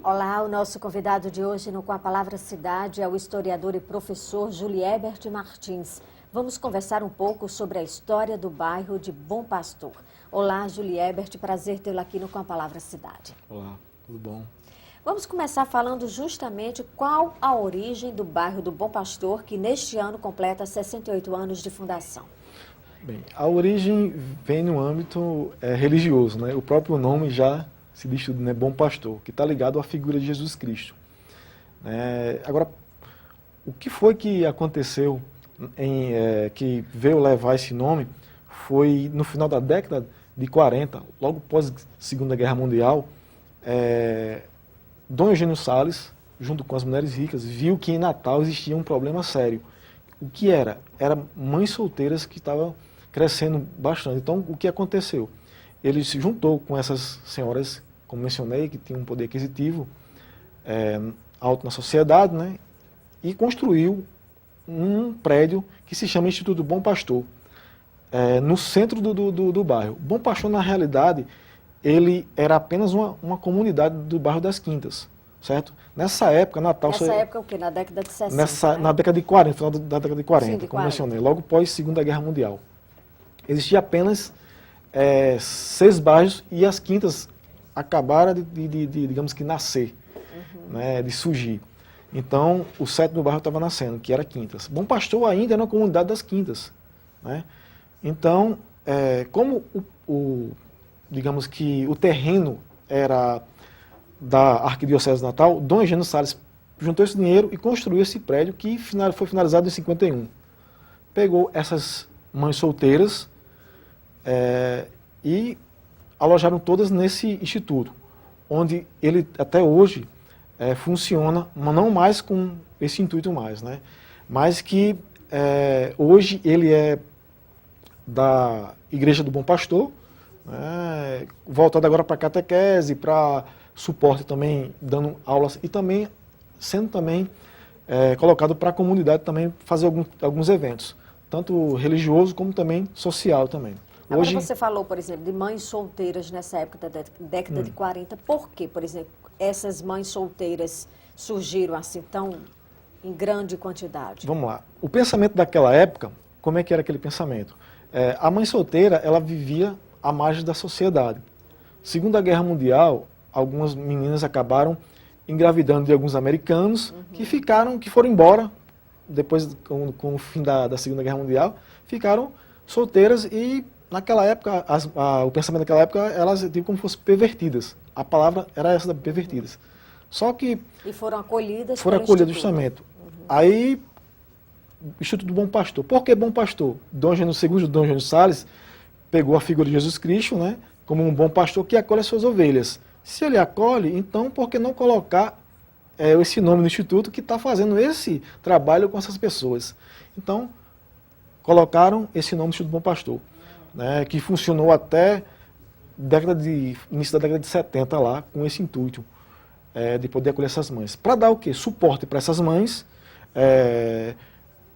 Olá, o nosso convidado de hoje no Com a Palavra Cidade é o historiador e professor Juliébert Martins. Vamos conversar um pouco sobre a história do bairro de Bom Pastor. Olá, Juliébert, prazer tê-lo aqui no Com a Palavra Cidade. Olá, tudo bom? Vamos começar falando justamente qual a origem do bairro do Bom Pastor, que neste ano completa 68 anos de fundação. Bem, a origem vem no âmbito religioso, né? O próprio nome já se diz tudo, né? Bom Pastor, que está ligado à figura de Jesus Cristo. Agora, o que foi que aconteceu que veio levar esse nome foi no final da década de 40, logo após a Segunda Guerra Mundial, Dom Eugênio Salles, junto com as mulheres ricas, viu que em Natal existia um problema sério. O que era? Eram mães solteiras que estavam crescendo bastante. Então, o que aconteceu? Ele se juntou com essas senhoras, como mencionei, que tinham um poder aquisitivo alto na sociedade, né? E construiu um prédio que se chama Instituto Bom Pastor, no centro do bairro. Bom Pastor, na realidade, ele era apenas uma comunidade do bairro das Quintas, certo? Nessa época, Natal... Nessa época o quê? Na década de 60? Na década de 40, final da década de 40, Sim, de como 40. mencionei, logo pós Segunda Guerra Mundial. Existia apenas 6 bairros e as Quintas acabaram de digamos que, nascer, né, de surgir. Então, o 7º bairro estava nascendo, que era Quintas. Bom Pastor ainda era uma comunidade das Quintas, né? Então, como digamos que o terreno era da Arquidiocese de Natal, Dom Eugênio Salles juntou esse dinheiro e construiu esse prédio que foi finalizado em 51. Pegou essas mães solteiras e alojaram todas nesse instituto, onde ele até hoje funciona, mas não mais com esse intuito mais, né? Mas que hoje ele é da Igreja do Bom Pastor, né? Voltado agora para catequese, para suporte também, dando aulas e também sendo também colocado para a comunidade também fazer alguns eventos, tanto religioso como também social também. Agora você falou, por exemplo, de mães solteiras nessa época da década de 40. Por que, por exemplo, essas mães solteiras surgiram assim tão em grande quantidade? Vamos lá. O pensamento daquela época, como é que era aquele pensamento? A mãe solteira, ela vivia à margem da sociedade. Segunda Guerra Mundial, algumas meninas acabaram engravidando de alguns americanos que foram embora, depois com o fim da Segunda Guerra Mundial, ficaram solteiras e naquela época, o pensamento daquela época, elas tinham como se fossem pervertidas. A palavra era essa, pervertidas. Só que... E foram acolhidas justamente. Aí, Instituto do Bom Pastor. Por que Bom Pastor? Segundo Dom Eugênio Salles, pegou a figura de Jesus Cristo, né, como um bom pastor que acolhe as suas ovelhas. Se ele acolhe, então por que não colocar esse nome no Instituto que está fazendo esse trabalho com essas pessoas? Então, colocaram esse nome no Instituto Bom Pastor, né, que funcionou até início da década de 70 lá, com esse intuito de poder acolher essas mães. Para dar o quê? Suporte para essas mães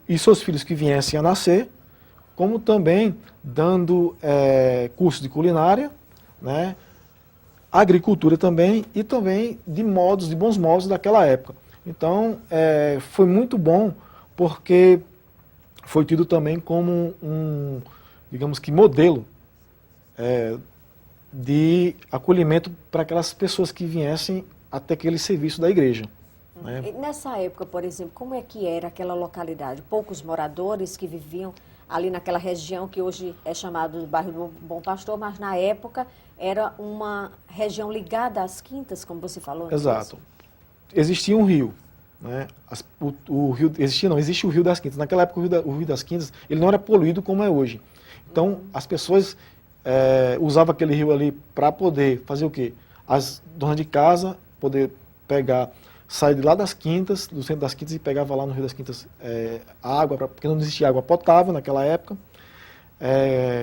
e seus filhos que viessem a nascer, como também dando curso de culinária, né, agricultura também, e também de bons modos daquela época. Então, foi muito bom, porque foi tido também como digamos que, modelo de acolhimento para aquelas pessoas que viessem até aquele serviço da igreja. Né? E nessa época, por exemplo, como é que era aquela localidade? Poucos moradores que viviam ali naquela região que hoje é chamado de bairro do Bom Pastor, mas na época era uma região ligada às Quintas, como você falou. Exato. Existia um rio. Né? Existe o Rio das Quintas. Naquela época o Rio das Quintas ele não era poluído como é hoje. Então as pessoas usavam aquele rio ali para poder fazer o quê? As donas de casa poder pegar saía de lá das Quintas, do centro das Quintas, e pegava lá no Rio das Quintas água, porque não existia água potável naquela época.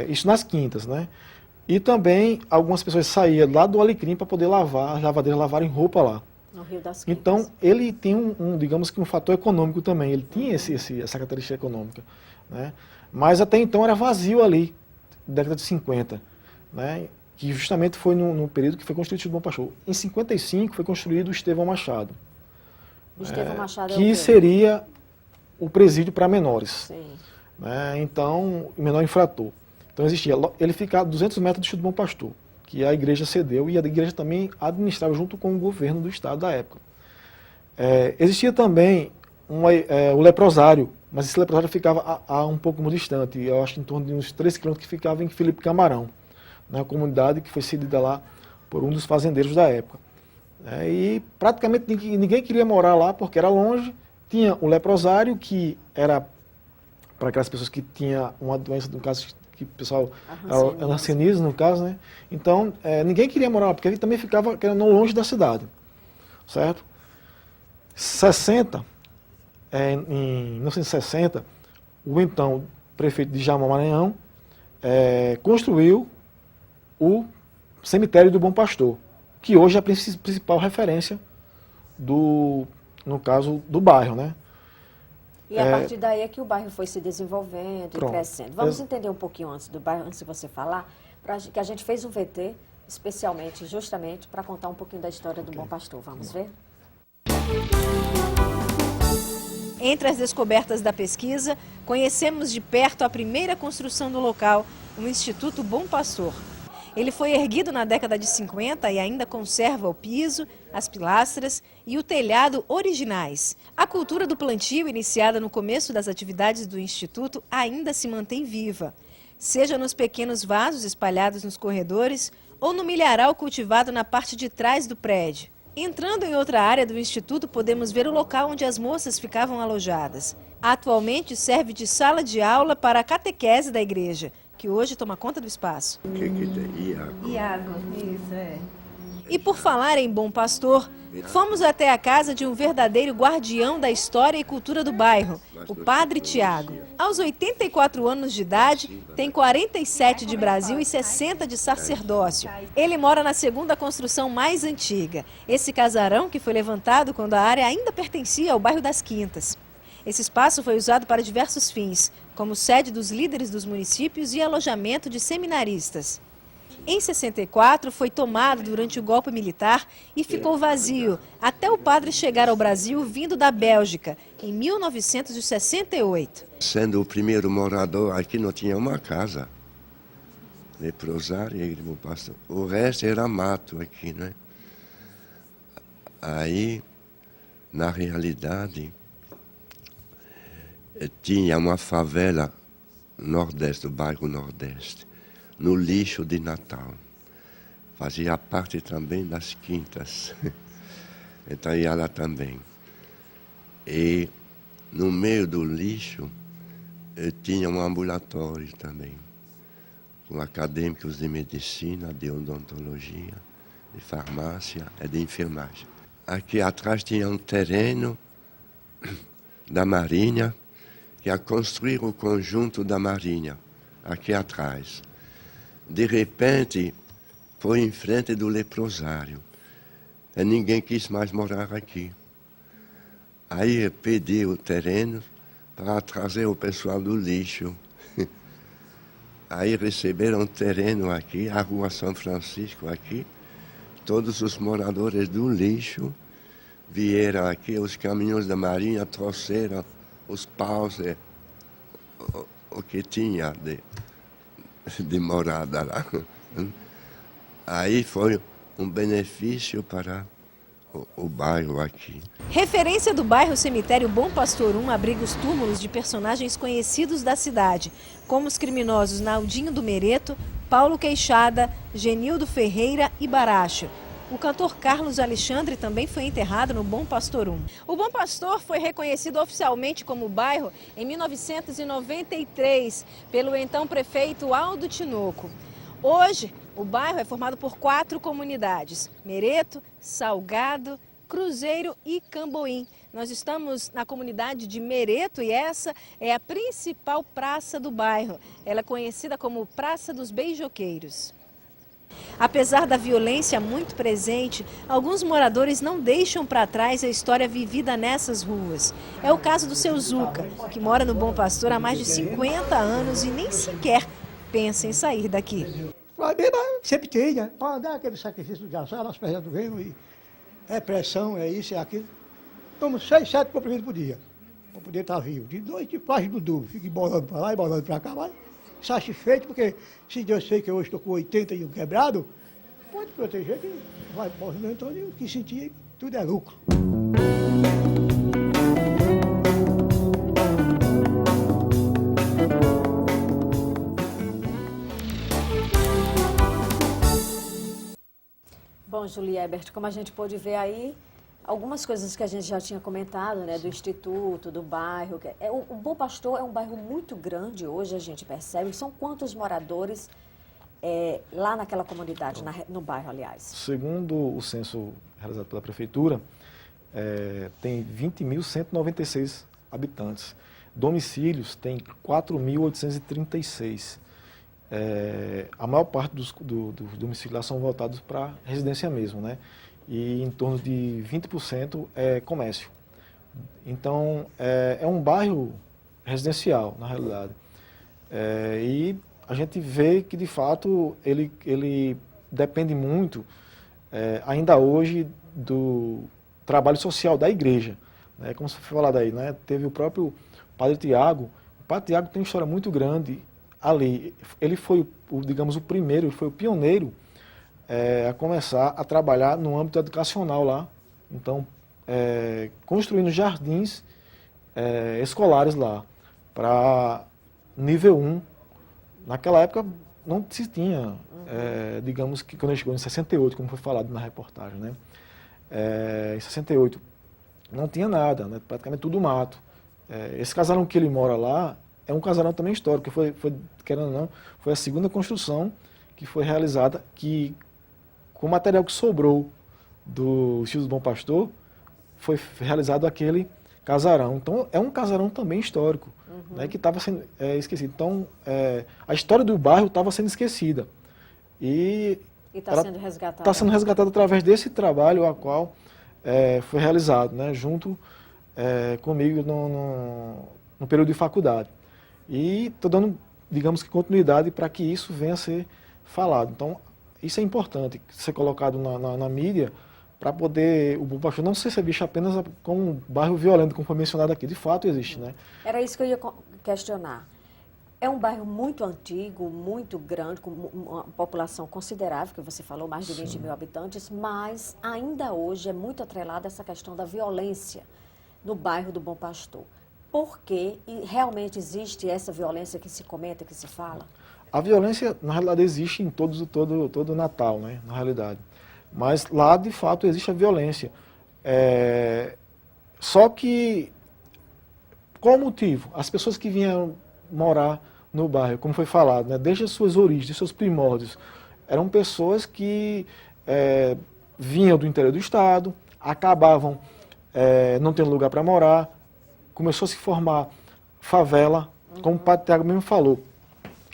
Isso nas Quintas, né? E também algumas pessoas saíam lá do Alecrim para poder lavar, as lavadeiras lavarem roupa lá. No Rio das Quintas. Então, ele tem digamos que um fator econômico também, ele tinha essa característica econômica, né? Mas até então era vazio ali, década de 50, né? Que justamente foi no período que foi construído o Instituto Bom Pastor. Em 55 foi construído o Estevão Machado. O Estevão Machado que seria o presídio para menores. Sim. Né? Então, o menor infrator. Então existia, ele ficava a 200 metros do Instituto Bom Pastor, que a igreja cedeu e a igreja também administrava junto com o governo do estado da época. Existia também o leprosário, mas esse leprosário ficava um pouco mais distante, eu acho em torno de uns 3 quilômetros, que ficava em Felipe Camarão, na comunidade que foi cedida lá por um dos fazendeiros da época. E praticamente ninguém queria morar lá porque era longe. Tinha o leprosário, que era para aquelas pessoas que tinham uma doença, no caso, que o pessoal, hanseníase, no caso, né? Então, ninguém queria morar lá, porque ele também ficava não longe da cidade, certo? Em 1960, o então prefeito de Djalma Maranhão construiu o cemitério do Bom Pastor, que hoje é a principal referência no caso, do bairro, né? E a partir daí é que o bairro foi se desenvolvendo e crescendo. Vamos entender um pouquinho antes do bairro, antes de você falar, que a gente fez um VT especialmente, justamente, para contar um pouquinho da história do Bom Pastor. Vamos ver? Entre as descobertas da pesquisa, conhecemos de perto a primeira construção do local, o Instituto Bom Pastor. Ele foi erguido na década de 50 e ainda conserva o piso, as pilastras e o telhado originais. A cultura do plantio, iniciada no começo das atividades do Instituto, ainda se mantém viva. Seja nos pequenos vasos espalhados nos corredores ou no milharal cultivado na parte de trás do prédio. Entrando em outra área do Instituto, podemos ver o local onde as moças ficavam alojadas. Atualmente serve de sala de aula para a catequese da igreja, que hoje toma conta do espaço. O que tem? Iago. Iago, isso. E por falar em Bom Pastor, fomos até a casa de um verdadeiro guardião da história e cultura do bairro, o Padre Tiago. Aos 84 anos de idade, tem 47 de Brasil e 60 de sacerdócio. Ele mora na segunda construção mais antiga, esse casarão que foi levantado quando a área ainda pertencia ao bairro das Quintas. Esse espaço foi usado para diversos fins, como sede dos líderes dos municípios e alojamento de seminaristas. Em 64, foi tomado durante o golpe militar e ficou vazio, até o padre chegar ao Brasil vindo da Bélgica, em 1968. Sendo o primeiro morador aqui, não tinha uma casa. Leprosário e Bom Pastor. O resto era mato aqui, né? Aí, na realidade, tinha uma favela nordeste, do bairro Nordeste, no lixo de Natal. Fazia parte também das Quintas. Então ia lá também. E no meio do lixo tinha um ambulatório também, com acadêmicos de medicina, de odontologia, de farmácia e de enfermagem. Aqui atrás tinha um terreno da Marinha, que ia construir o conjunto da Marinha, aqui atrás. De repente, foi em frente do leprosário. E ninguém quis mais morar aqui. Aí pedi o terreno para trazer o pessoal do lixo. Aí receberam o terreno aqui, a Rua São Francisco aqui. Todos os moradores do lixo vieram aqui, os caminhões da Marinha trouxeram os paus, o que tinha de morada lá. Aí foi um benefício para o bairro aqui. Referência do bairro Cemitério Bom Pastor 1 abriga os túmulos de personagens conhecidos da cidade, como os criminosos Naldinho do Mereto, Paulo Queixada, Genildo Ferreira e Baracho. O cantor Carlos Alexandre também foi enterrado no Bom Pastor 1. O Bom Pastor foi reconhecido oficialmente como bairro em 1993 pelo então prefeito Aldo Tinoco. Hoje, o bairro é formado por 4 comunidades: Mereto, Salgado, Cruzeiro e Camboim. Nós estamos na comunidade de Mereto e essa é a principal praça do bairro. Ela é conhecida como Praça dos Beijoqueiros. Apesar da violência muito presente, alguns moradores não deixam para trás a história vivida nessas ruas. É o caso do seu Zuca, que mora no Bom Pastor há mais de 50 anos e nem sequer pensa em sair daqui. Sempre tem, né? Para dar aquele sacrifício de assar, as pernas do reino, e é pressão, é isso, é aquilo. Tomo 6, 7 comprimidos por dia, para poder estar vivo. De noite faz Dudu, fica embolando para lá, embolando para cá, mas satisfeito, porque se Deus sei que eu hoje estou com 80 e um quebrado, pode proteger que vai morrendo todo e o que sentir, tudo é lucro. Bom, Julie Ebert, como a gente pôde ver aí, algumas coisas que a gente já tinha comentado, né, do Instituto, do bairro. O Bom Pastor é um bairro muito grande hoje, a gente percebe. São quantos moradores lá naquela comunidade, no bairro, aliás? Segundo o censo realizado pela Prefeitura, tem 20.196 habitantes. Domicílios tem 4.836. A maior parte dos domicílios lá são voltados para residência mesmo, né? E em torno de 20% é comércio. Então, é um bairro residencial, na realidade. E a gente vê que, de fato, ele depende muito, ainda hoje, do trabalho social da igreja. Né? Como você foi falado aí, né? Teve o próprio Padre Tiago. O Padre Tiago tem uma história muito grande ali. Ele foi, digamos, o primeiro, ele foi o pioneiro a começar a trabalhar no âmbito educacional lá. Então, construindo jardins escolares lá, para nível 1. Naquela época não se tinha, digamos que quando ele chegou em 68, como foi falado na reportagem, né? Em 68 não tinha nada, né? Praticamente tudo mato. Esse casarão que ele mora lá é um casarão também histórico, que foi, querendo ou não, foi a segunda construção que foi realizada, que com o material que sobrou do Instituto do Bom Pastor, foi realizado aquele casarão. Então, é um casarão também histórico, né, que estava sendo esquecido. Então, a história do bairro estava sendo esquecida. E está sendo resgatada. Está sendo resgatada através desse trabalho a qual foi realizado, né, junto comigo no período de faculdade. E estou dando, digamos que, continuidade para que isso venha a ser falado. Então, isso é importante, ser colocado na mídia, para poder o Bom Pastor não ser visto apenas como um bairro violento, como foi mencionado aqui. De fato existe, né? Era isso que eu ia questionar. É um bairro muito antigo, muito grande, com uma população considerável, que você falou, mais de 20 mil habitantes, mas ainda hoje é muito atrelada essa questão da violência no bairro do Bom Pastor. Por que realmente existe essa violência que se comenta, que se fala? A violência, na realidade, existe em todo Natal, né, na realidade. Mas lá, de fato, existe a violência. Só que, qual o motivo? As pessoas que vinham morar no bairro, como foi falado, né, desde as suas origens, desde seus primórdios, eram pessoas que vinham do interior do estado, acabavam não tendo lugar para morar, começou a se formar favela, como o Padre Tiago mesmo falou.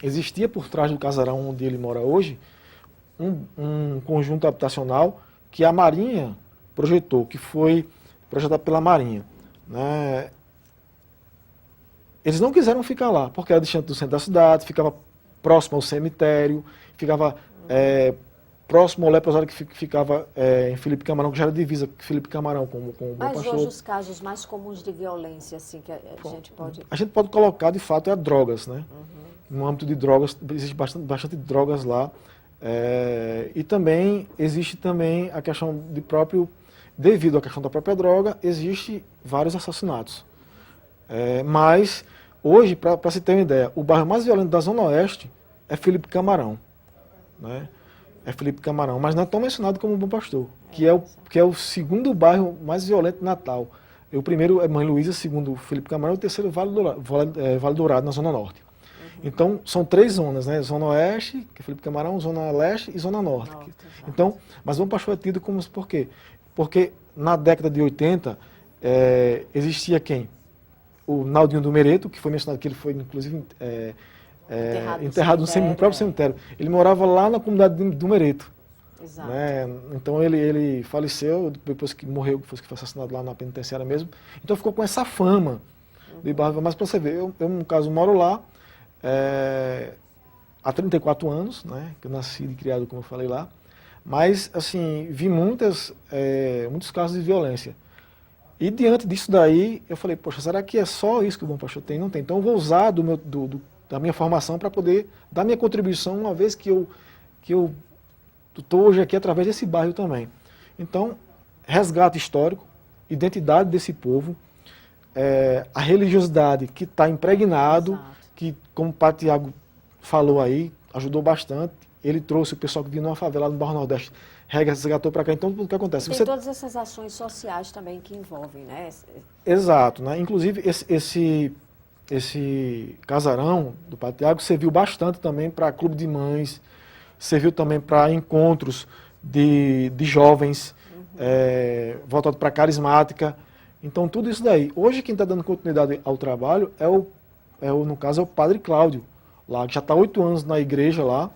Existia por trás do casarão onde ele mora hoje um conjunto habitacional que a Marinha projetou, que foi projetado pela Marinha. Né? Eles não quiseram ficar lá, porque era distante do centro da cidade, ficava próximo ao cemitério, ficava próximo ao leprosário que ficava em Felipe Camarão, que já era divisa Felipe Camarão com o Bom Pastor. Mas hoje os casos mais comuns de violência, assim, que a gente pode... A gente pode colocar, de fato, drogas, né? No âmbito de drogas, existe bastante drogas lá. E também existe também a questão de devido à questão da própria droga, existe vários assassinatos. Mas, hoje, para se ter uma ideia, o bairro mais violento da Zona Oeste é Felipe Camarão. Né? É Felipe Camarão, mas não é tão mencionado como o Bom Pastor, que é o segundo bairro mais violento de Natal. O primeiro é Mãe Luísa, segundo Felipe Camarão, e o terceiro Vale Dourado, na Zona Norte. Então, são 3 zonas, né? Zona Oeste, que é Felipe Camarão, Zona Leste e Zona Norte. Então, mas o Bom Pastor é tido como por quê? Porque na década de 80, existia quem? O Naldinho do Mereto, que foi mencionado que ele foi, inclusive, enterrado no próprio cemitério. Ele morava lá na comunidade do Mereto. Exato. Né? Então ele faleceu, depois que morreu, depois que foi assassinado lá na penitenciária mesmo. Então ficou com essa fama de bairro. Mas para você ver, eu, no caso, moro lá há 34 anos, né? Que eu nasci e criado, como eu falei lá. Mas, assim, vi muitos casos de violência. E diante disso daí, eu falei, poxa, será que é só isso que o Bom Pastor tem? Não tem. Então eu vou usar da minha formação para poder dar minha contribuição, uma vez que eu estou hoje aqui através desse bairro também. Então, resgate histórico, identidade desse povo, a religiosidade que está impregnado, Exato. que, como o Padre Tiago falou aí, ajudou bastante. Ele trouxe o pessoal que vinha numa favela no Bairro Nordeste, resgatou para cá. Então, o que acontece? Tem todas essas ações sociais também que envolvem, né? Exato, né? Inclusive, esse casarão do Padre Tiago serviu bastante também para clube de mães, serviu também para encontros de jovens, voltado para a carismática. Então, tudo isso daí. Hoje, quem está dando continuidade ao trabalho no caso, é o Padre Cláudio, lá, que já está há 8 anos na igreja lá,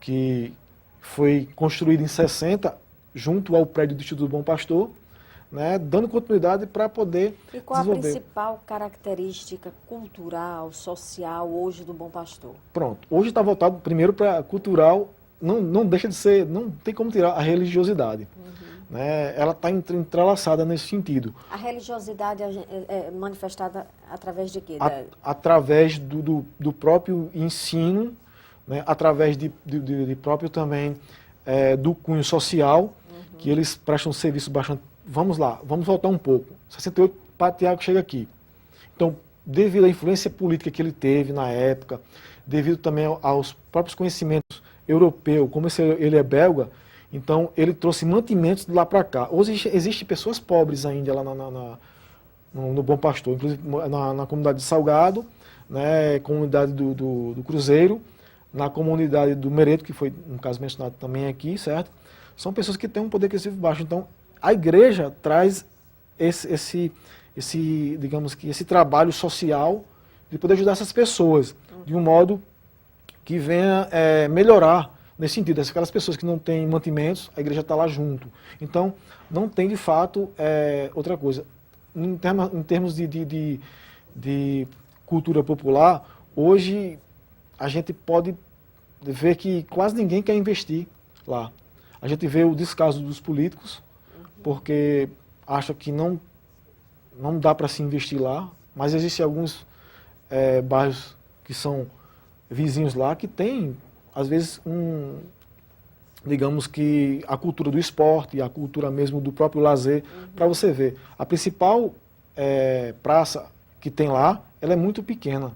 que foi construído em 60, junto ao prédio do Instituto Bom Pastor, né, dando continuidade para poder E qual a desenvolver. principal característica cultural, social hoje do Bom Pastor? Pronto. Hoje está voltado primeiro para cultural, não deixa de ser, não tem como tirar a religiosidade. Né? Ela está entrelaçada nesse sentido. A religiosidade é manifestada através de quê? Através do próprio ensino, né? Através de próprio também do cunho social, que eles prestam um serviço bastante. Vamos lá, vamos voltar um pouco. 68, o Padre Tiago chega aqui. Então, devido à influência política que ele teve na época, devido também aos próprios conhecimentos europeus, como ele é belga, então ele trouxe mantimentos de lá para cá. Hoje existem pessoas pobres ainda lá no Bom Pastor, inclusive na comunidade de Salgado, né, comunidade do Cruzeiro, na comunidade do Mereto, que foi, no caso, mencionado também aqui, certo? São pessoas que têm um poder aquisitivo baixo. Então, a igreja traz digamos que esse trabalho social de poder ajudar essas pessoas de um modo que venha melhorar nesse sentido. Aquelas pessoas que não têm mantimentos, a igreja está lá junto. Então, não tem de fato outra coisa. Em termos de cultura popular, hoje a gente pode ver que quase ninguém quer investir lá. A gente vê o descaso dos políticos, porque acha que não dá para se investir lá, mas existem alguns bairros que são vizinhos lá que têm, às vezes, digamos que a cultura do esporte, a cultura mesmo do próprio lazer, para você ver. A principal praça que tem lá, ela é muito pequena.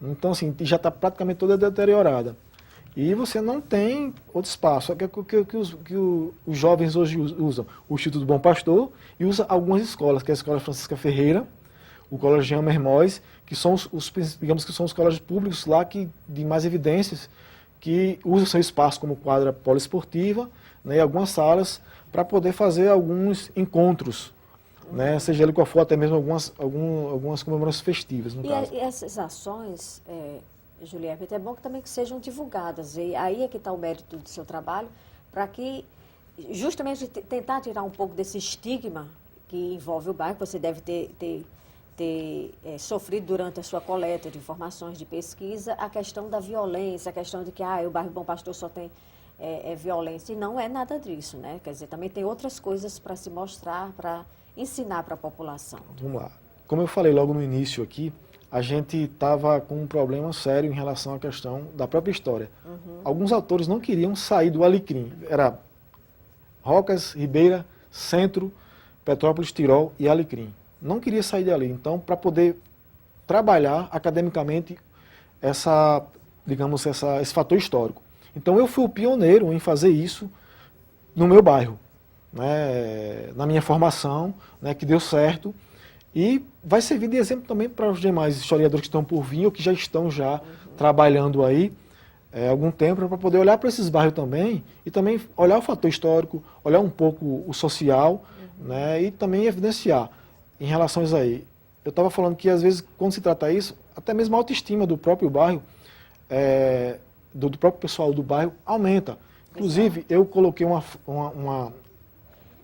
Então, assim, já está praticamente toda deteriorada. E você não tem outro espaço. Que os jovens hoje usam o Instituto Bom Pastor e usa algumas escolas, que é a Escola Francisca Ferreira, o Colégio Jean Mermoz, que são digamos que são os colégios públicos lá de mais evidências, que usam seu espaço como quadra poliesportiva, né, e algumas salas para poder fazer alguns encontros, né, seja ele qual for, até mesmo algumas comemorações festivas, no caso. E essas ações, Juliette, é bom que também que sejam divulgadas. E aí é que está o mérito do seu trabalho, para que justamente tentar tirar um pouco desse estigma que envolve o bairro, que você deve ter sofrido durante a sua coleta de informações, de pesquisa, a questão da violência, a questão de que o bairro Bom Pastor só tem violência. E não é nada disso, né? Quer dizer, também tem outras coisas para se mostrar, para ensinar para a população. Vamos lá. Como eu falei logo no início aqui, a gente estava com um problema sério em relação à questão da própria história. Alguns autores não queriam sair do Alecrim. Era Rocas, Ribeira, Centro, Petrópolis, Tirol e Alecrim. Não queria sair dali. Então, para poder trabalhar academicamente esse fator histórico. Então, eu fui o pioneiro em fazer isso no meu bairro, né, na minha formação, né, que deu certo. E vai servir de exemplo também para os demais historiadores que estão por vir ou que já estão trabalhando aí, algum tempo para poder olhar para esses bairros também e também olhar o fator histórico, olhar um pouco o social, né, e também evidenciar em relação a isso aí. Eu estava falando que às vezes quando se trata isso, até mesmo a autoestima do próprio bairro, do próprio pessoal do bairro aumenta. Inclusive eu coloquei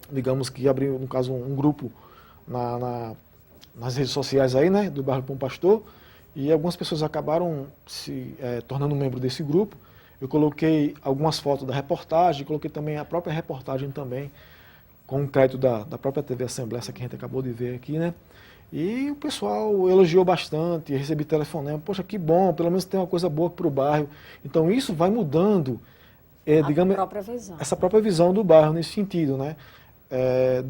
digamos que abri no caso um grupo nas redes sociais aí, né, do bairro Bom Pastor. E algumas pessoas acabaram se tornando membro desse grupo. Eu coloquei algumas fotos da reportagem, coloquei também a própria reportagem também, com o crédito da própria TV Assembleia, essa que a gente acabou de ver aqui, né? E o pessoal elogiou bastante, recebi telefonema, poxa, que bom, pelo menos tem uma coisa boa para o bairro. Então isso vai mudando, digamos, essa própria visão do bairro nesse sentido, né?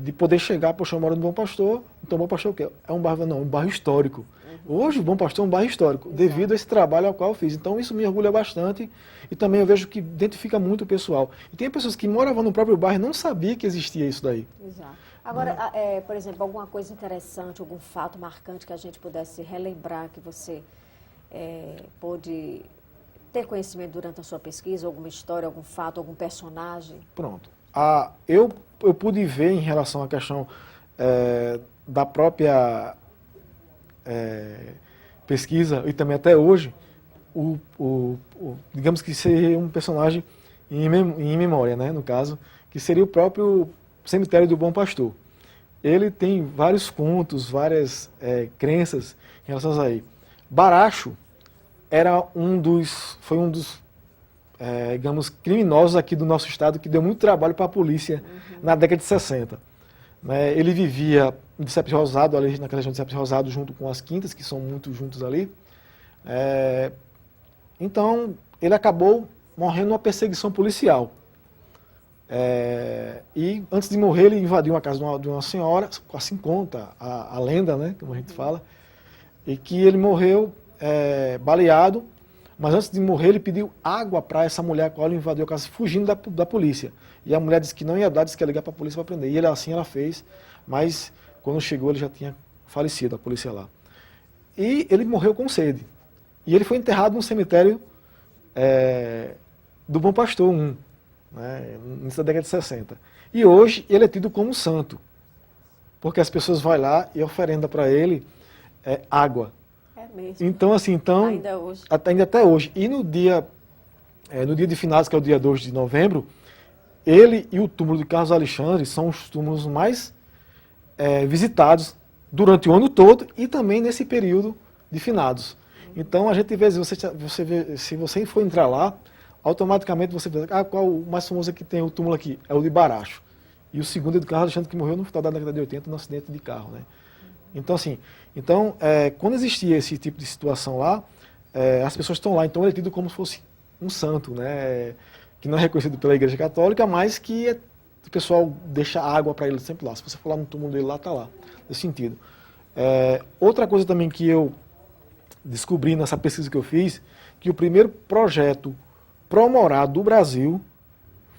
De poder chegar, poxa, eu moro no Bom Pastor, então Bom Pastor o quê? É um bairro, não, um bairro histórico. Hoje o Bom Pastor é um bairro histórico, devido a esse trabalho ao qual eu fiz. Então isso me orgulha bastante e também eu vejo que identifica muito o pessoal. E tem pessoas que moravam no próprio bairro e não sabiam que existia isso daí. Exato. Agora, por exemplo, alguma coisa interessante, algum fato marcante que a gente pudesse relembrar, que você pôde ter conhecimento durante a sua pesquisa, alguma história, algum fato, algum personagem? Pronto. Eu pude ver em relação à questão da própria pesquisa, e também até hoje, digamos que seria um personagem em memória, né, no caso, que seria o próprio Cemitério do Bom Pastor. Ele tem vários contos, várias crenças em relação a isso aí. Baracho foi um dos digamos, criminosos aqui do nosso estado, que deu muito trabalho para a polícia na década de 60. Ele vivia de Cepes Rosado, ali naquela região de Cepes Rosado, junto com as quintas, que são muito juntos ali. Então, ele acabou morrendo numa perseguição policial. E antes de morrer, ele invadiu uma casa de uma senhora, assim conta a lenda, né, como a gente fala, e que ele morreu baleado, mas antes de morrer ele pediu água para essa mulher com a qual ele invadiu a casa, fugindo da polícia. E a mulher disse que não ia dar, disse que ia ligar para a polícia para prender. E assim ela fez, mas quando chegou ele já tinha falecido, a polícia lá. E ele morreu com sede. E ele foi enterrado no cemitério do Bom Pastor 1, né, nessa década de 60. E hoje ele é tido como santo, porque as pessoas vão lá e oferendam para ele água. É mesmo. Então, assim, ainda hoje. Ainda até hoje. E no dia de finados, que é o dia 2 de novembro, ele e o túmulo de Carlos Alexandre são os túmulos mais visitados durante o ano todo e também nesse período de finados. Então a gente vê, se você for entrar lá, automaticamente você vê, qual o mais famoso que tem o túmulo aqui? É o de Baracho. E o segundo é do Carlos Alexandre, que morreu no final da década de 80, no acidente de carro, né? Então, assim, quando existia esse tipo de situação lá, as pessoas estão lá, então ele é tido como se fosse um santo, né? Que não é reconhecido pela Igreja Católica, mas que o pessoal deixa água para ele sempre lá. Se você for lá no túmulo dele, lá está lá, nesse sentido. Outra coisa também que eu descobri nessa pesquisa que eu fiz, que o primeiro projeto pró-morar do Brasil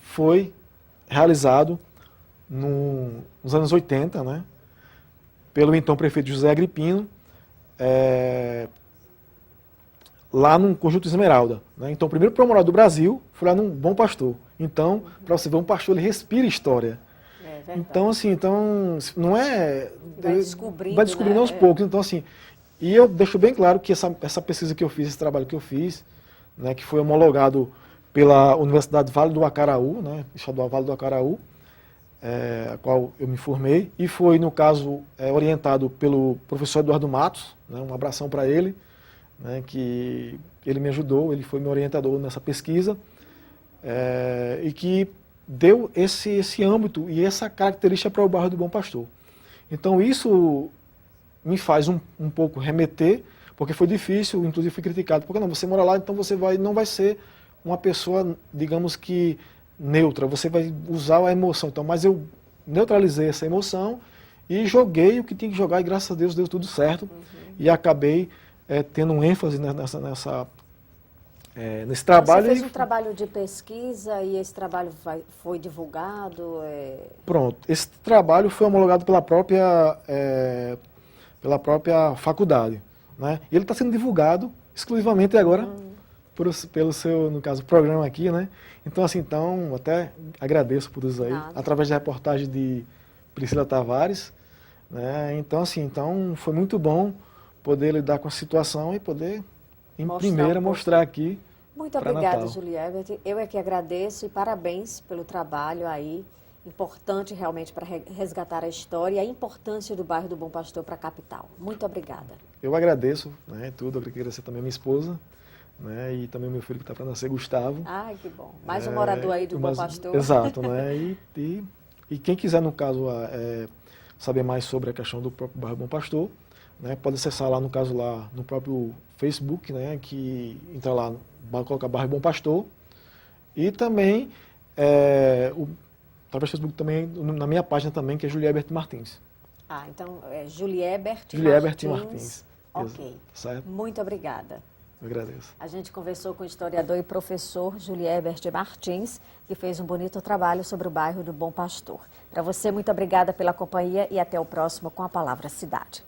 foi realizado nos anos 80, né? Pelo então prefeito José Agripino, lá no Conjunto Esmeralda, né? Então o primeiro pró-morar do Brasil foi lá no Bom Pastor. Então, para você ver, um pastor, ele respira história. Então, assim, não é... Vai descobrindo, né, aos poucos. Então, assim, e eu deixo bem claro que essa pesquisa que eu fiz, esse trabalho que eu fiz, né, que foi homologado pela Universidade Vale do Acaraú, né, Estadual Vale do Acaraú, a qual eu me formei, e foi, no caso, orientado pelo professor Eduardo Matos, né, um abração para ele, né, que ele me ajudou, ele foi meu orientador nessa pesquisa, e que deu esse âmbito e essa característica para o bairro do Bom Pastor. Então isso me faz um pouco remeter, porque foi difícil, inclusive fui criticado, porque não, você mora lá, então você não vai ser uma pessoa, digamos que, neutra, você vai usar a emoção. Então, mas eu neutralizei essa emoção e joguei o que tinha que jogar, e graças a Deus deu tudo certo, e acabei tendo um ênfase nesse trabalho. Você fez um trabalho de pesquisa e esse trabalho foi divulgado? Pronto, esse trabalho foi homologado pela própria faculdade, né? E ele está sendo divulgado exclusivamente agora pelo seu, no caso, programa aqui, né? Então, assim, até agradeço por isso aí, Nada. através da reportagem de Priscila Tavares, né? Então, assim, foi muito bom poder lidar com a situação e poder, em Mostrar primeira, um pouco. mostrar aqui. Muito para obrigada, Natal. Julie Ebert. Eu é que agradeço e parabéns pelo trabalho aí, importante realmente para resgatar a história e a importância do bairro do Bom Pastor para a capital. Muito obrigada. Eu agradeço, né, tudo, eu queria agradecer também a minha esposa, né, e também o meu filho que está para nascer, Gustavo. Ai, que bom. Mais um morador aí do Bom Pastor. Exato, né, e quem quiser, no caso, saber mais sobre a questão do próprio bairro Bom Pastor, né, pode acessar lá, no caso, lá no próprio Facebook, né, que entra lá, coloca bairro Bom Pastor, e também, através do Facebook também, na minha página também, que é Julie Ebert Martins. Ah, então é Julie Ebert Martins. Ok. Certo? Muito obrigada. Eu agradeço. A gente conversou com o historiador e professor Julie Ebert Martins, que fez um bonito trabalho sobre o bairro do Bom Pastor. Para você, muito obrigada pela companhia e até o próximo com a Palavra Cidade.